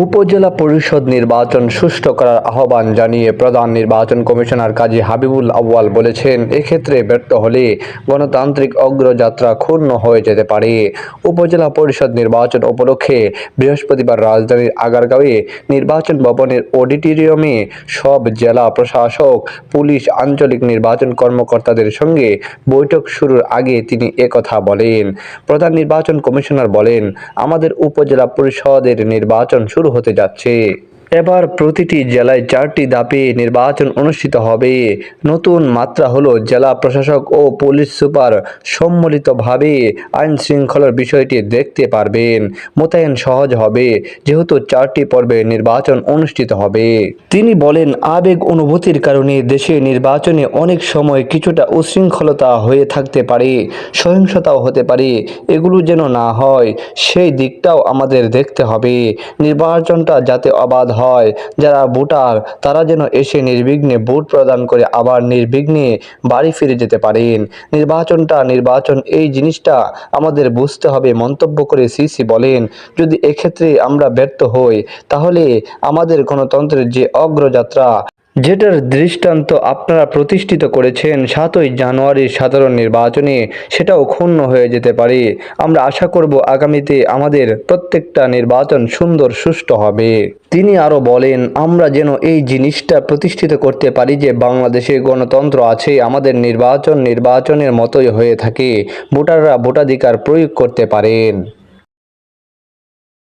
উপজেলা পরিষদ নির্বাচন সুষ্ঠু করার আহ্বান জানিয়ে প্রধান নির্বাচন কমিশনার কাজী হাবিবুল আউয়াল বলেছেন, এক্ষেত্রে ব্যর্থ হলে গণতান্ত্রিক অগ্রযাত্রা ক্ষুণ্ণ হয়ে যেতে পারে। উপজেলা পরিষদ নির্বাচন উপলক্ষে বৃহস্পতিবার রাজধানীর আগারগাঁওয়ে নির্বাচন ভবনের অডিটোরিয়ামে সব জেলা প্রশাসক, পুলিশ, আঞ্চলিক নির্বাচন কর্মকর্তাদের সঙ্গে বৈঠক শুরুর আগে তিনি একথা বলেন। প্রধান নির্বাচন কমিশনার বলেন, আমাদের উপজেলা পরিষদের নির্বাচন শুরু হতে যাচ্ছে। এবার প্রতিটি জেলায় 4টি ধাপে নির্বাচন অনুষ্ঠিত হবে। নতুন মাত্রা হলো জেলা প্রশাসক ও পুলিশ সুপার সম্মিলিতভাবে আইন শৃঙ্খলার বিষয়টি দেখতে পারবেন। মোতায়েন সহজ হবে যেহেতু 4টি পর্বে নির্বাচন অনুষ্ঠিত হবে। তিনি বলেন, আবেগ অনুভূতির কারণে দেশে নির্বাচনে অনেক সময় কিছুটা উশৃঙ্খলতা হয়ে থাকতে পারে, সহিংসতাও হতে পারে। এগুলো যেন না হয় সেই দিকটাও আমাদের দেখতে হবে। নির্বাচনটা যাতে অবাধ হয়, যারা ভোটার তারা যেন এসে নির্বিঘ্নে ভোট প্রদান করে আবার নির্বিঘ্নে বাড়ি ফিরে যেতে পারেন। নির্বাচন এই জিনিসটা আমাদের বুঝতে হবে মন্তব্য করে সিসি বলেন, যদি এক্ষেত্রে আমরা ব্যর্থ হই তাহলে আমাদের গণতন্ত্রের যে অগ্রযাত্রা, যেটার দৃষ্টান্ত আপনারা প্রতিষ্ঠিত করেছেন 7ই জানুয়ারির সাধারণ নির্বাচনে, সেটাও ক্ষুণ্ণ হয়ে যেতে পারে। আমরা আশা করব আগামীতে আমাদের প্রত্যেকটা নির্বাচন সুন্দর সুষ্ঠু হবে। তিনি আরও বলেন, আমরা যেন এই জিনিসটা প্রতিষ্ঠিত করতে পারি যে বাংলাদেশে গণতন্ত্র আছে, আমাদের নির্বাচনের মতোই হয়ে থাকে, ভোটাররা ভোটাধিকার প্রয়োগ করতে পারেন।